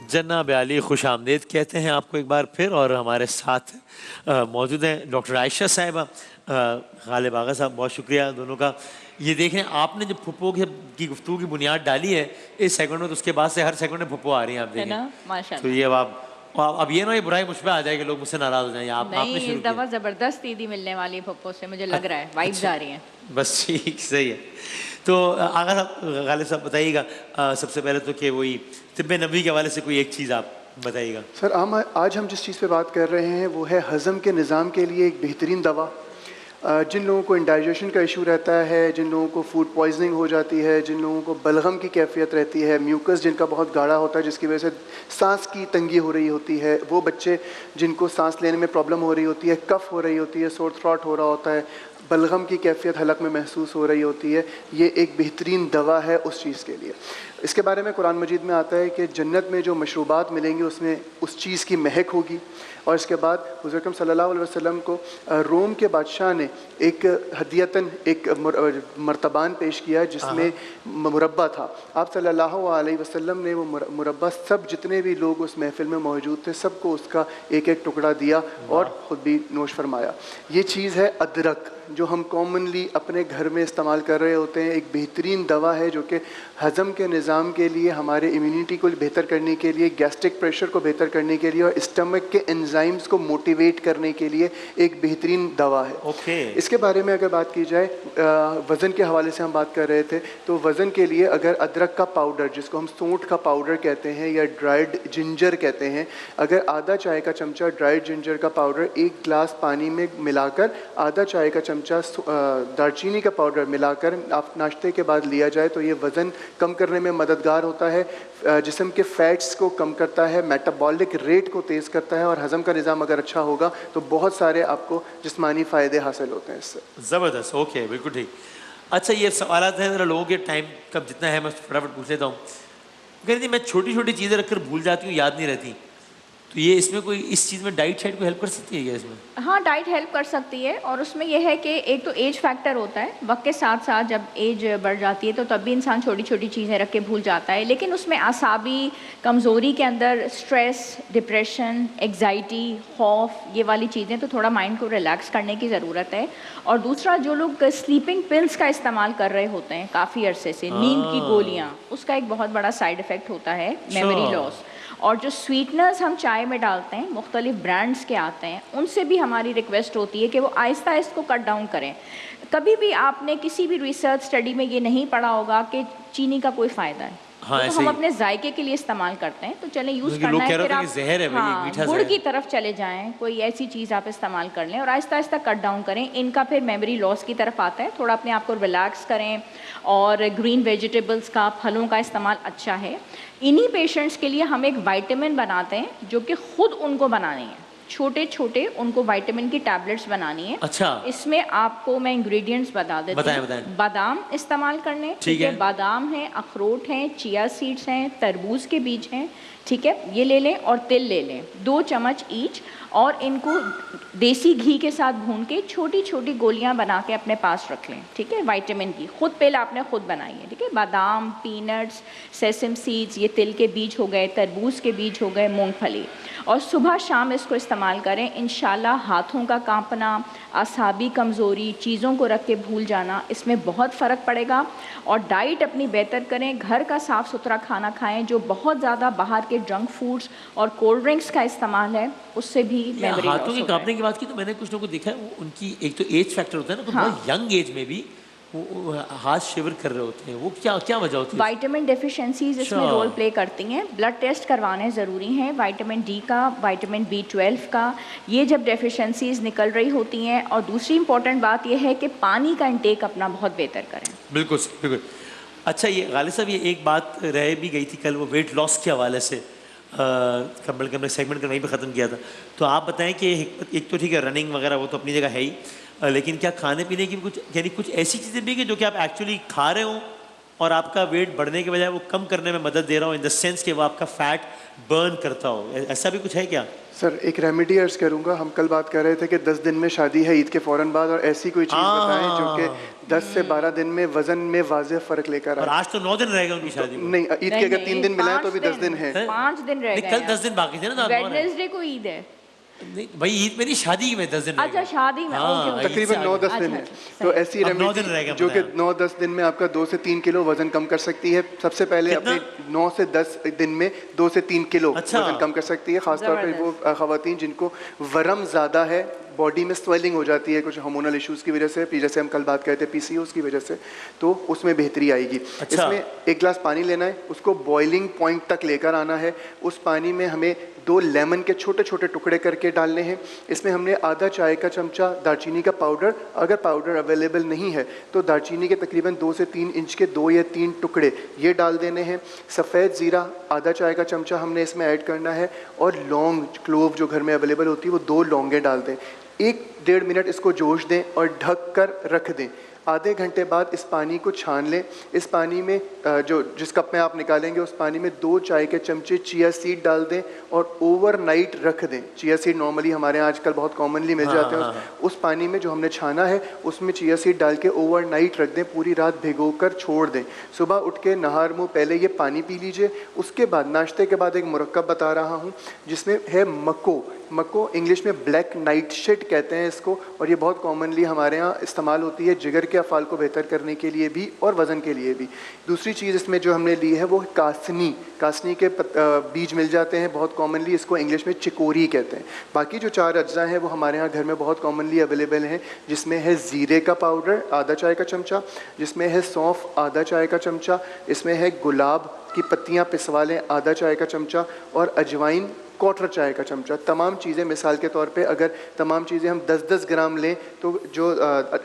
जनाब अली खुश आमदीद कहते हैं आपको एक बार फिर। और हमारे साथ मौजूद हैं डॉक्टर आयशा साहिबा, गालिब आगा साहब, बहुत शुक्रिया दोनों का। ये देखें, आपने जब फुप्पो की गुफ्तगू की बुनियाद डाली है इस सेगमेंट में, तो उसके बाद से हर सेगमेंट में फुप्पो आ रही हैं, आप है देखें। ना, माशाल्लाह। तो ये अब ये ना ये बुराई मुझ पर आ जाए कि लोग मुझसे नाराज हो जाएं। आपने नहीं, शुरू इस दफ़ा किया। ज़बरदस्त ईदी मिलने वाली है पप्पो से, मुझे लग रहा है वाइब्स अच्छा, आ रही हैं। बस ठीक, सही है। तो आगा साहब, गालिब साहब बताइएगा सबसे पहले तो कि वही तिब्बे नबी के हवाले से कोई एक चीज़ आप बताइएगा। सर आज हम जिस चीज़ पे बात कर रहे हैं वो है हज़म के निज़ाम के लिए एक बेहतरीन दवा। जिन लोगों को इंडाइजेशन का इशू रहता है, जिन लोगों को फूड पॉइजनिंग हो जाती है, जिन लोगों को बलगम की कैफियत रहती है, म्यूकस जिनका बहुत गाढ़ा होता है जिसकी वजह से सांस की तंगी हो रही होती है, वो बच्चे जिनको सांस लेने में प्रॉब्लम हो रही होती है, कफ़ हो रही होती है, सोर थ्रॉट हो रहा होता है, बलगम की कैफियत हलक में महसूस हो रही होती है, ये एक बेहतरीन दवा है उस चीज़ के लिए। इसके बारे में कुरान मजीद में आता है कि जन्नत में जो मशरूबात मिलेंगी उसमें उस चीज़ की महक होगी। और इसके बाद हुज़ूर अकरम सल्लल्लाहु अलैहि वसल्लम को रोम के बादशाह ने एक हदियतन एक मर्तबान पेश किया जिसमें मुरब्बा था। आप सल्लल्लाहु अलैहि वसल्लम ने वो मुरब्बा सब जितने भी लोग उस महफिल में मौजूद थे सबको उसका एक एक टुकड़ा दिया और ख़ुद भी नोश फरमाया। ये चीज़ है अदरक, जो हम कॉमनली अपने घर में इस्तेमाल कर रहे होते हैं। एक बेहतरीन दवा है जो कि हज़म के निज़ाम के लिए, हमारे इम्यूनिटी को बेहतर करने के लिए, गैस्ट्रिक प्रेशर को बेहतर करने के लिए और स्टमक के एंजाइम्स को मोटिवेट करने के लिए एक बेहतरीन दवा है। इसके बारे में अगर बात की जाए, वज़न के हवाले से हम बात कर रहे थे, तो वज़न के लिए अगर अदरक का पाउडर, जिसको हम सौंठ का पाउडर कहते हैं या ड्राइड जिंजर कहते हैं, अगर आधा चाय का चमचा ड्राइड जिंजर का पाउडर एक गिलास पानी में मिलाकर आधा चाय का चमचा दालचीनी का पाउडर मिलाकर आप नाश्ते के बाद लिया जाए तो ये वज़न कम करने में मददगार होता है, जिस्म के फ़ैट्स को कम करता है, मेटाबॉलिक रेट को तेज़ करता है और हज़म का निज़ाम अगर अच्छा होगा तो बहुत सारे आपको जिस्मानी फ़ायदे हासिल होते हैं इससे। ज़बरदस्त, ओके, बिल्कुल ठीक। अच्छा, ये सवालात हैं ज़रा लोगों के, टाइम कब जितना है मैं फटाफट पूछ लेता हूँ। कहती मैं छोटी छोटी चीज़ें रखकर भूल जाती हूँ, याद नहीं रहती, तो ये इसमें कोई इस चीज़ में डाइट शाइट को हेल्प कर सकती है क्या इसमें? हाँ, डाइट हेल्प कर सकती है और उसमें यह है कि एक तो एज फैक्टर होता है, वक्त के साथ साथ जब एज बढ़ जाती है तो तब भी इंसान छोटी छोटी चीज़ें रख के भूल जाता है। लेकिन उसमें आसाबी कमज़ोरी के अंदर स्ट्रेस, डिप्रेशन, एग्जाइटी, खौफ, ये वाली चीज़ें, तो थोड़ा माइंड को रिलैक्स करने की ज़रूरत है। और दूसरा, जो लोग स्लीपिंग पिल्स का इस्तेमाल कर रहे होते हैं काफ़ी अरसे से, नींद की गोलियाँ, उसका एक बहुत बड़ा साइड इफ़ेक्ट होता है मेमोरी लॉस। और जो स्वीटनर्स हम चाय में डालते हैं, मुख्तलिफ ब्रांड्स के आते हैं, उनसे भी हमारी रिक्वेस्ट होती है कि वो आहिस्ता आहिस्ता को कट डाउन करें। कभी भी आपने किसी भी रिसर्च स्टडी में ये नहीं पढ़ा होगा कि चीनी का कोई फ़ायदा है। हाँ, तो हम अपने जायके के लिए इस्तेमाल करते हैं, तो चलें यूज़ करना है, फिर आप जहर है भाई, गुड़ की तरफ चले जाएं, कोई ऐसी चीज़ आप इस्तेमाल कर लें और आहिस्ता आहिस्ता कट डाउन करें। इनका फिर मेमोरी लॉस की तरफ आता है, थोड़ा अपने आप को रिलैक्स करें और ग्रीन वेजिटेबल्स का, फलों का इस्तेमाल अच्छा है। इन्हीं पेशेंट्स के लिए हम एक विटामिन बनाते हैं जो कि ख़ुद उनको बनानी है, छोटे छोटे उनको विटामिन की टैबलेट्स बनानी है। अच्छा, इसमें आपको मैं इंग्रेडिएंट्स बता देती हूँ। बादाम इस्तेमाल करने, ठीक है, बादाम है, अखरोट हैं, चिया सीड्स हैं, तरबूज के बीज हैं, ठीक है, ये ले लें और तिल ले लें 2 चम्मच ईच, और इनको देसी घी के साथ भून के छोटी छोटी गोलियां बना के अपने पास रख लें, ठीक है। विटामिन की खुद पहले आपने खुद बनाई है, ठीक है। बादाम, पीनट्स, सेसम सीड्स, ये तिल के बीज हो गए, तरबूज के बीज हो गए, मूंगफली, और सुबह शाम इसको इस्तेमाल करें। इंशाल्लाह हाथों का कांपना, आसाबी कमज़ोरी, चीज़ों को रख के भूल जाना, इसमें बहुत फ़र्क पड़ेगा। और डाइट अपनी बेहतर करें, घर का साफ़ सुथरा खाना खाएं, जो बहुत ज़्यादा बाहर के जंक फूड्स और कोल्ड ड्रिंक्स का इस्तेमाल है उससे भी मेमोरी लॉस हाथों के कांपने की बात की तो मैंने कुछ लोगों को देखा है, उनकी एक तो एज फैक्टर होता है ना, तो बहुत यंग एज में भी वो हाथ शिवर कर रहे होते हैं, वो क्या क्या वजह होती है? विटामिन डेफिशिएंसीज इसमें रोल प्ले करती हैं। ब्लड टेस्ट करवाने ज़रूरी हैं, विटामिन डी का, विटामिन B12 का, ये जब डेफिशिएंसीज निकल रही होती हैं। और दूसरी इंपॉर्टेंट बात यह है कि पानी का इंटेक अपना बहुत बेहतर करें। बिल्कुल बिल्कुल। अच्छा, ये गालिब साहब, ये एक बात रह भी गई थी कल, वो वेट लॉस के हवाले से बल्कि हमने सेगमेंट का वहीं पे ख़त्म किया था। तो आप बताएं कि एक तो ठीक है रनिंग वगैरह वो तो अपनी जगह है ही, लेकिन क्या खाने पीने की कुछ, यानी कुछ ऐसी चीज़ें भी कि जो कि आप एक्चुअली खा रहे हो और आपका वेट बढ़ने के बजाय वो कम करने में मदद दे रहा हो, इन द सेंस कि वो आपका फैट बर्न करता हो, ऐसा भी कुछ है क्या? सर एक रेमेडी अर्ज करूंगा। हम कल बात कर रहे थे कि 10 दिन में शादी है ईद के फ़ौरन बाद, और ऐसी कोई चीज़ बताएं जो कि 10 से 12 दिन में वजन में वाज़ेह फ़र्क लेकर आए। और आज तो 9 दिन रहेगा उनकी शादी में। नहीं, ईद के अगर 3 दिन मिलाएं तो भी 10 दिन है। 5 दिन रह गए। कल 10 दिन बाकी थे ना, वेडनेसडे को ईद है। नहीं भाई, ईद में नहीं, शादी में 10 दिन। अच्छा शादी में, ओके। तकरीबन 9-10 दिन है। तो ऐसी रेमेडी जो कि 9-10 दिन में आपका 2 से 3 किलो वजन कम कर सकती है। सबसे पहले अपने 9 से 10 दिन में 2 से 3 किलो वजन कम कर सकती है। खासतौर पर वो ख़वातीन जिनको वरम ज़्यादा है, बॉडी में स्वेलिंग हो जाती है कुछ हार्मोनल इश्यूज़ की वजह से, जैसे हम कल बात करते हैं PCOS की वजह से, तो उसमें बेहतरी आएगी। इसमें 1 गिलास पानी लेना है, उसको बॉइलिंग पॉइंट तक लेकर आना है। उस पानी में हमें 2 लेमन के छोटे छोटे टुकड़े करके डालने हैं। इसमें हमने आधा चाय का चमचा दालचीनी का पाउडर, अगर पाउडर अवेलेबल नहीं है तो दालचीनी के तकरीबन 2 से 3 इंच के 2 या 3 टुकड़े ये डाल देने हैं। सफ़ेद ज़ीरा आधा चाय का चमचा हमने इसमें ऐड करना है, और लौंग, क्लोव जो घर में अवेलेबल होती है वो 2 लौंगें डाल दें। 1-1.5 मिनट इसको जोश दें और ढक कर रख दें। आधे घंटे बाद इस पानी को छान लें। इस पानी में जिस कप में आप निकालेंगे उस पानी में 2 चाय के चमचे चिया सीड डाल दें और ओवरनाइट रख दें। चिया सीड नॉर्मली हमारे यहाँ आजकल बहुत कॉमनली मिल जाते हैं। उस पानी में जो हमने छाना है उसमें चिया सीड डाल के ओवरनाइट रख दें, पूरी रात भिगो कर छोड़ दें। सुबह उठ के नहार मुँह पहले ये पानी पी लीजिए। उसके बाद नाश्ते के बाद एक मुरक्कब बता रहा हूँ जिसमें है मको, इंग्लिश में ब्लैक नाइट शेड कहते हैं इसको, और ये बहुत कॉमनली हमारे यहाँ इस्तेमाल होती है जिगर के अफ़ाल को बेहतर करने के लिए भी और वज़न के लिए भी। दूसरी चीज़ इसमें जो हमने ली है वो कासनी के बीज मिल जाते हैं बहुत कॉमनली, इसको इंग्लिश में चिकोरी कहते हैं। बाकी जो 4 अज्जा हैं वो हमारे यहाँ घर में बहुत कॉमनली अवेलेबल हैं, जिसमें है ज़ीरे का पाउडर आधा चाय का चमचा, जिसमें है सौंफ आधा चाय का चमचा, इसमें है गुलाब की पत्तियाँ पिसवा लें आधा चाय का चमचा, और अजवाइन 1/4 चाय का चमचा। तमाम चीज़ें मिसाल के तौर पे अगर तमाम चीज़ें हम 10-10 ग्राम लें तो जो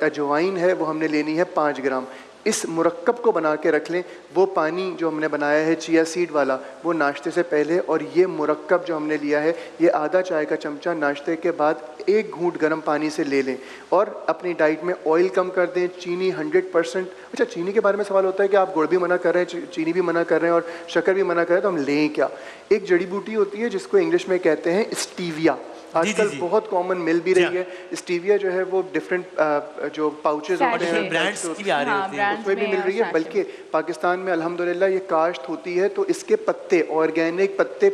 अजवाइन है वो हमने लेनी है 5 ग्राम। इस मुरक्कब को बना के रख लें। वो पानी जो हमने बनाया है चिया सीड वाला वो नाश्ते से पहले, और ये मुरक्कब जो हमने लिया है ये आधा चाय का चमचा नाश्ते के बाद 1 घूंट गर्म पानी से ले लें। और अपनी डाइट में ऑयल कम कर दें, चीनी 100%। अच्छा, चीनी के बारे में सवाल होता है कि आप गुड़ भी मना कर रहे हैं, चीनी भी मना कर रहे हैं और शक्कर भी मना कर रहे हैं, तो हम लें क्या? एक जड़ी बूटी होती है जिसको इंग्लिश में कहते हैं स्टीविया, आजकल बहुत कॉमन मिल भी रही है। स्टीविया जो है वो डिफरेंट जो पाउचेज होते हैं ब्रांड्स की भी आ रही होती है, उसमें भी मिल रही है। बल्कि पाकिस्तान में अल्हम्दुलिल्लाह ये काश्त होती है तो इसके पत्ते, ऑर्गेनिक पत्ते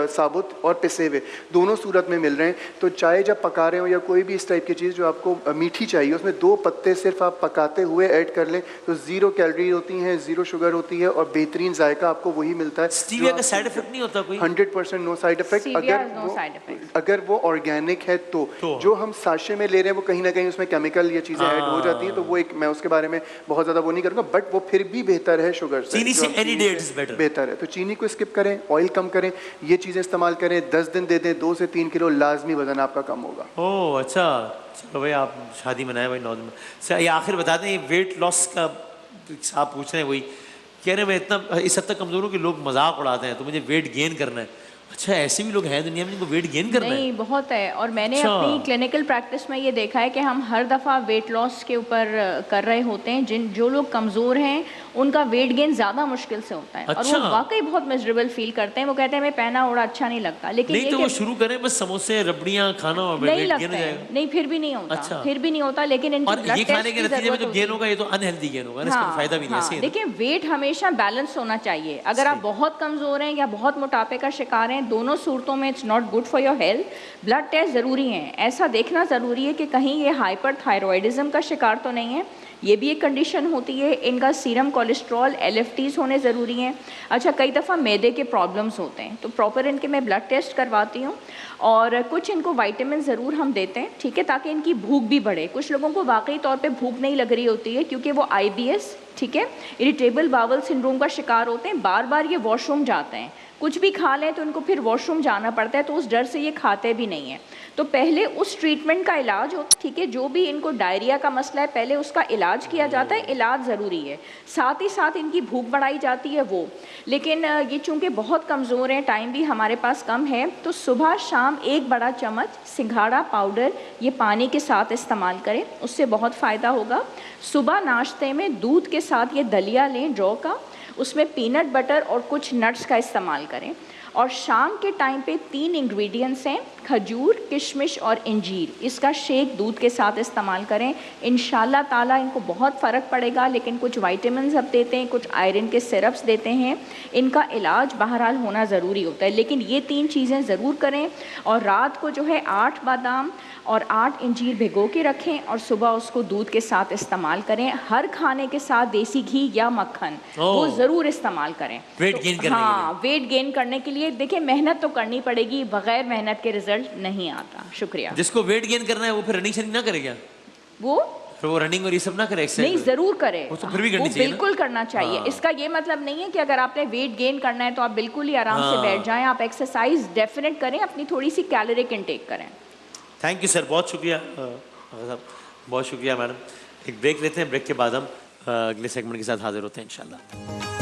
साबुत और पिसे हुए दोनों सूरत में मिल रहे हैं। तो चाय जब पका रहे हो या कोई भी इस टाइप की चीज़ जो आपको मीठी चाहिए, उसमें 2 पत्ते सिर्फ आप पकाते हुए ऐड कर लें तो 0 कैलोरी होती हैं, 0 शुगर होती है और बेहतरीन जायका आपको वही मिलता है। स्टीविया का साइड इफेक्ट नहीं होता कोई? 100% नो साइड इफेक्ट अगर वो ऑर्गेनिक है तो जो हम साशे में ले रहे हैं वो कहीं ना कहीं उसमें केमिकल ये चीज़ें ऐड हो जाती हैं, तो वो एक मैं उसके बारे में बहुत ज़्यादा वो नहीं करूँगा, बट वो फिर भी बेहतर है शुगर से। चीनी से any day it is better, बेहतर है। तो चीनी को स्किप करें, ऑयल कम करें, ये चीज़ें इस्तेमाल करें, 10 दिन दे दें, 2 से 3 किलो लाजमी वजन आपका कम होगा। ओह अच्छा, चलो भाई आप शादी मनाए भाई 9 दिन में। ये आखिर बता दें, ये वेट लॉस का आप पूछ रहे हैं, वही कह रहे हैं मैं इतना इस हद तक कमज़ोर हूँ कि लोग मजाक उड़ाते हैं तो मुझे वेट गेन करना है। अच्छा, ऐसे भी लोग हैं दुनिया में जिनको वेट गेन करना है? नहीं, बहुत है। और मैंने अपनी क्लिनिकल प्रैक्टिस में ये देखा है कि हम हर दफ़ा वेट लॉस के ऊपर कर रहे होते हैं। जो लोग कमज़ोर हैं उनका वेट गेन ज़्यादा मुश्किल से होता है। और वो वाकई बहुत मिजरेबल फील करते हैं। वो कहते हैं मैं पहना ओढ़ा अच्छा नहीं लगता, लेकिन नहीं तो वो शुरू करें बस समोसे रबड़ियाँ खाना और नहीं लगता है, नहीं फिर भी नहीं होता। अच्छा। फिर भी नहीं होता, लेकिन इनकी ब्लड ये खाने के नतीजे में जो गेन होगा ये तो अनहेल्दी गेन होगा, इसका फायदा भी नहीं है। देखिए, वेट हमेशा बैलेंस होना चाहिए। अगर आप बहुत कमज़ोर हैं या बहुत मोटापे का शिकार हैं, दोनों सूरतों में it's not good for your health. Blood test ज़रूरी हैं। ऐसा देखना ज़रूरी है कि कहीं ये हाइपरथायरॉयडिज्म का शिकार तो नहीं है, ये भी एक कंडीशन होती है। इनका सीरम कोलेस्ट्रॉल LFTs होने ज़रूरी हैं। अच्छा, कई दफ़ा मैदे के प्रॉब्लम्स होते हैं तो प्रॉपर इनके मैं ब्लड टेस्ट करवाती हूँ और कुछ इनको विटामिन ज़रूर हम देते हैं, ठीक है, ताकि इनकी भूख भी बढ़े। कुछ लोगों को वाकई तौर पे भूख नहीं लग रही होती है क्योंकि वो IBS, ठीक है, इरिटेबल बावल सिंड्रोम का शिकार होते हैं। बार बार ये वॉशरूम जाते हैं, कुछ भी खा लें तो इनको फिर वॉशरूम जाना पड़ता है, तो उस डर से ये खाते भी नहीं हैं। तो पहले उस ट्रीटमेंट का इलाज हो, ठीक है, जो भी इनको डायरिया का मसला है पहले उसका इलाज किया जाता है, इलाज ज़रूरी है। साथ ही साथ इनकी भूख बढ़ाई जाती है वो। लेकिन ये चूँकि बहुत कमज़ोर हैं, टाइम भी हमारे पास कम है, तो सुबह शाम 1 बड़ा चम्मच सिंघाड़ा पाउडर ये पानी के साथ इस्तेमाल करें, उससे बहुत फ़ायदा होगा। सुबह नाश्ते में दूध के साथ ये दलिया लें जौ का, उसमें पीनट बटर और कुछ नट्स का इस्तेमाल करें। और शाम के टाइम पे 3 इंग्रेडिएंट्स हैं, खजूर, किशमिश और इंजीर। इसका शेक दूध के साथ इस्तेमाल करें, इंशाल्लाह ताला इनको बहुत फ़र्क पड़ेगा। लेकिन कुछ वाइटामिन अब देते हैं, कुछ आयरन के सिरप्स देते हैं, इनका इलाज बहरहाल होना ज़रूरी होता है। लेकिन ये 3 चीज़ें ज़रूर करें और रात को जो है 8 बादाम और 8 इंजीर भिगो के रखें और सुबह उसको दूध के साथ इस्तेमाल करें। हर खाने के साथ देसी घी या मक्खन वो ज़रूर इस्तेमाल करें। वेट गेन करने हाँ, वेट गेन करने के लिए देखिए मेहनत तो करनी पड़ेगी, बगैर मेहनत के रिजल्ट नहीं आता। शुक्रिया। जिसको वेट गेन करना है वो फिर रनिंग शनिंग ना करे क्या? वो रनिंग और ये सब ना करे? नहीं, जरूर करे, वो तो फिर भी करनी चाहिए, बिल्कुल करना चाहिए। इसका ये मतलब नहीं है कि अगर आपने वेट गेन करना है तो आप बिल्कुल ही आराम से बैठ जाएं। आप एक्सरसाइज डेफिनेट करें, अपनी थोड़ी सी कैलोरिक इनटेक करें। थैंक यू सर, बहुत शुक्रिया साहब, बहुत शुक्रिया मैडम। एक ब्रेक लेते हैं, ब्रेक के बाद हम अगले सेगमेंट के साथ हाजिर होते हैं इंशाल्लाह।